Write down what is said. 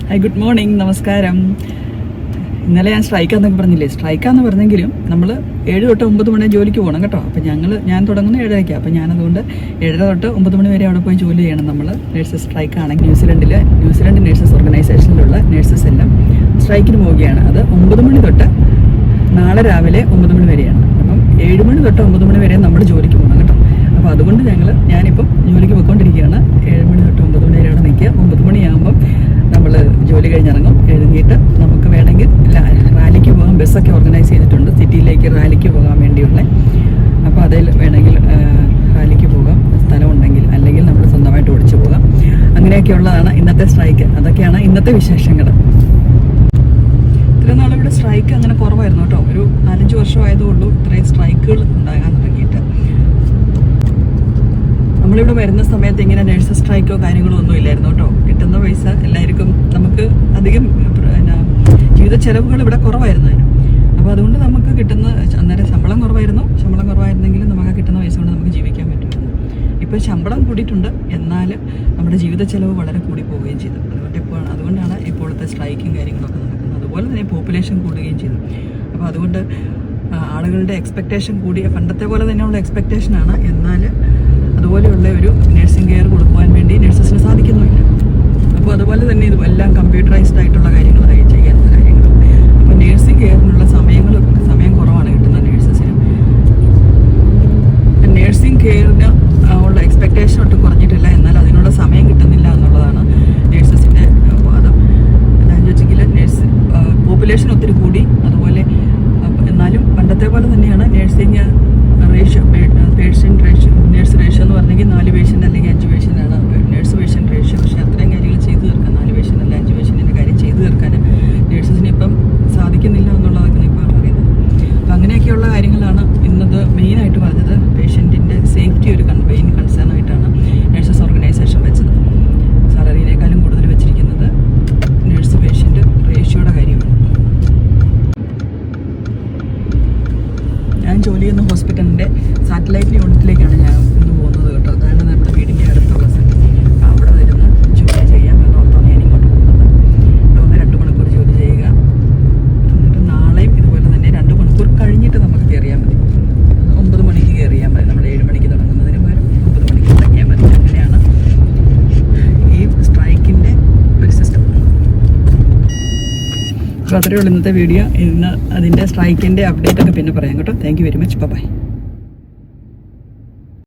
Hi, good morning, നമസ്കാരം. ഇന്നലെ ഞാൻ സ്ട്രൈക്കാന്നൊക്കെ പറഞ്ഞില്ലേ, സ്ട്രൈക്കാന്ന് പറഞ്ഞെങ്കിലും നമ്മൾ 7 തൊട്ട് 9 മണി ജോലിക്ക് പോകണം കേട്ടോ. അപ്പോൾ ഞാൻ തുടങ്ങുന്ന 7:30. അപ്പോൾ ഞാനതുകൊണ്ട് 7:30 തൊട്ട് 9 മണി വരെ അവിടെ പോയി ജോലി ചെയ്യണം. നമ്മൾ നേഴ്സസ് സ്ട്രൈക്കാണെങ്കിൽ ന്യൂസിലൻഡ് നേഴ്സസ് ഓർഗനൈസേഷനിലുള്ള നേഴ്സസ് എല്ലാം സ്ട്രൈക്കിന് പോവുകയാണ്. അത് 9 മണി തൊട്ട് നാളെ രാവിലെ 9 മണി വരെയാണ്. അപ്പം 7 മണി തൊട്ട് 9 മണി വരെ നമ്മൾ ജോലിക്ക് പോകണം കേട്ടോ. അപ്പോൾ അതുകൊണ്ട് ഞാനിപ്പം ജോലിക്ക് പോയിക്കൊണ്ടിരിക്കുകയാണ്. 7 മണി തൊട്ട് 9 മണി വരെ അവിടെ നിൽക്കുക. 9 മണിയാകുമ്പം നമ്മൾ ജോലി കഴിഞ്ഞിറങ്ങും. എഴുന്നേറ്റ് നമുക്ക് വേണമെങ്കിൽ റാലിക്ക് പോകാം. ബസ്സൊക്കെ ഓർഗനൈസ് ചെയ്തിട്ടുണ്ട് സിറ്റിയിലേക്ക് റാലിക്ക് പോകാൻ വേണ്ടിയുള്ള. അപ്പോൾ അതിൽ വേണമെങ്കിൽ റാലിക്ക് പോകാം, സ്ഥലമുണ്ടെങ്കിൽ. അല്ലെങ്കിൽ നമ്മൾ സ്വന്തമായിട്ട് ഓടിച്ചു പോകാം. അങ്ങനെയൊക്കെയുള്ളതാണ് ഇന്നത്തെ സ്ട്രൈക്ക്. അതൊക്കെയാണ് ഇന്നത്തെ വിശേഷങ്ങൾ. ഇത്രയും നാളിവിടെ സ്ട്രൈക്ക് അങ്ങനെ കുറവായിരുന്നു കേട്ടോ. ഒരു 4-5 വർഷമായതുകൊള്ളൂ ഇത്രയും സ്ട്രൈക്കുകൾ ഉണ്ടാകാൻ തുടങ്ങിയിട്ട്. നമ്മളിവിടെ വരുന്ന സമയത്ത് ഇങ്ങനെ നേഴ്സസ് സ്ട്രൈക്കോ കാര്യങ്ങളോ ഒന്നും ഇല്ലായിരുന്നു കേട്ടോ. കിട്ടുന്ന പൈസ എല്ലാവർക്കും നമുക്ക് അധികം ജീവിത ചെലവുകൾ ഇവിടെ കുറവായിരുന്നു അതിന്. അപ്പോൾ അതുകൊണ്ട് നമുക്ക് കിട്ടുന്ന അന്നേരം ശമ്പളം കുറവായിരുന്നെങ്കിലും നമുക്ക് കിട്ടുന്ന പൈസ കൊണ്ട് നമുക്ക് ജീവിക്കാൻ പറ്റുമായിരുന്നു. ഇപ്പോൾ ശമ്പളം കൂടിയിട്ടുണ്ട്, എന്നാൽ നമ്മുടെ ജീവിത ചെലവ് വളരെ കൂടി പോവുകയും ചെയ്തു. അതുകൊണ്ടാണ് ഇപ്പോഴത്തെ സ്ട്രൈക്കും കാര്യങ്ങളൊക്കെ നടക്കുന്നത്. അതുപോലെ തന്നെ പോപ്പുലേഷൻ കൂടുകയും ചെയ്തു. അപ്പോൾ അതുകൊണ്ട് ആളുകളുടെ എക്സ്പെക്റ്റേഷൻ കൂടിയ പണ്ടത്തെ പോലെ തന്നെയുള്ള എക്സ്പെക്റ്റേഷനാണ്. എന്നാൽ അതുപോലെയുള്ള ഒരു നഴ്സിംഗ് കെയർ കൊടുക്കുവാൻ വേണ്ടി നഴ്സസിന് സാധിക്കുന്നുമില്ല. അപ്പോൾ അതുപോലെ തന്നെ ഇതെല്ലാം കമ്പ്യൂട്ടറൈസ്ഡ് ആയിട്ടുള്ള കാര്യങ്ങളായി ചെയ്യാനുള്ള കാര്യങ്ങളും. അപ്പോൾ നഴ്സിംഗ് കെയറിനുള്ള സമയം കുറവാണ് കിട്ടുന്നത് നഴ്സസിന്. നഴ്സിംഗ് കെയറിന് ഉള്ള എക്സ്പെക്റ്റേഷൻ ഒട്ടും കുറഞ്ഞിട്ടില്ല, എന്നാൽ അതിനുള്ള സമയം കിട്ടുന്നില്ല എന്നുള്ളതാണ് നഴ്സസിൻ്റെ വാദം. എന്താണെന്ന് വെച്ചെങ്കിൽ പോപ്പുലേഷൻ ഒത്തിരി കൂടി. അതുപോലെ എന്നാലും പണ്ടത്തെ പോലെ തന്നെയാണ് നഴ്സിംഗ് റേഷ്യോ, നേഴ്സ് റേഷ്യോ എന്ന് പറഞ്ഞെങ്കിൽ 4 പേഷ്യൻ്റ് അല്ലെങ്കിൽ 5 പേഷ്യൻ്റാണ് നേഴ്സ് പേഷ്യൻ്റ് റേഷ്യോ. പക്ഷേ അത്രയും കാര്യങ്ങൾ ചെയ്തു തീർക്കാൻ 4 പേഷ്യൻ്റ് അല്ല 5 പേഷ്യൻ്റിൻ്റെ കാര്യം ചെയ്തു തീർക്കാൻ നേഴ്സസിന് ഇപ്പം സാധിക്കുന്നില്ല എന്നുള്ളതൊക്കെ ഇപ്പോൾ പറയുന്നത്. അപ്പം അങ്ങനെയൊക്കെയുള്ള കാര്യങ്ങളാണ് ഇന്നത് മെയിനായിട്ട് പറഞ്ഞത്. പേഷ്യൻറ്റിൻ്റെ സേഫ്റ്റി ഒരു മെയിൻ കൺസേൺ ആയിട്ടാണ് നേഴ്സസ് ഓർഗനൈസേഷൻ വെച്ചത്. സാലറിനേക്കാളും കൂടുതൽ വെച്ചിരിക്കുന്നത് നേഴ്സ് പേഷ്യൻ്റ് റേഷ്യോയുടെ കാര്യമാണ്. ഞാൻ ജോലി ചെയ്യുന്ന ഹോസ്പിറ്റലിൻ്റെ സാറ്റലൈറ്റ് യൂണിറ്റിലേക്കാണ് ഞാൻ ഇന്ന് പോകുന്നത് കേട്ടോ. അതാണ് നമ്മുടെ വീടിൻ്റെ അടുത്തുള്ള സ്ഥലം. അവിടെ വരുന്ന ജോലി ചെയ്യാം എന്നോർത്താണ് ഞാൻ ഇങ്ങോട്ട് പോകുന്നത്. ഇവിടെ 2 മണിക്കൂർ ജോലി ചെയ്യുക. എന്നിട്ട് നാളെയും ഇതുപോലെ തന്നെ 2 മണിക്കൂർ കഴിഞ്ഞിട്ട് നമുക്ക് കയറിയാൽ മതി. 9 മണിക്ക് കയറിയാൽ മതി. നമ്മൾ 7 മണിക്ക് തുടങ്ങുന്നതിന് പകരം 9 മണിക്ക് തുടങ്ങിയാൽ മതി. അങ്ങനെയാണ് ഈ സ്ട്രൈക്കിൻ്റെ ഒരു സിസ്റ്റം. അപ്പോൾ അത്രയേ ഉള്ളൂ ഇന്നത്തെ വീഡിയോ. ഇന്ന് അതിൻ്റെ സ്ട്രൈക്കിൻ്റെ അപ്ഡേറ്റ് ഒക്കെ പിന്നെ പറയാം കേട്ടോ. Thank you very much. By.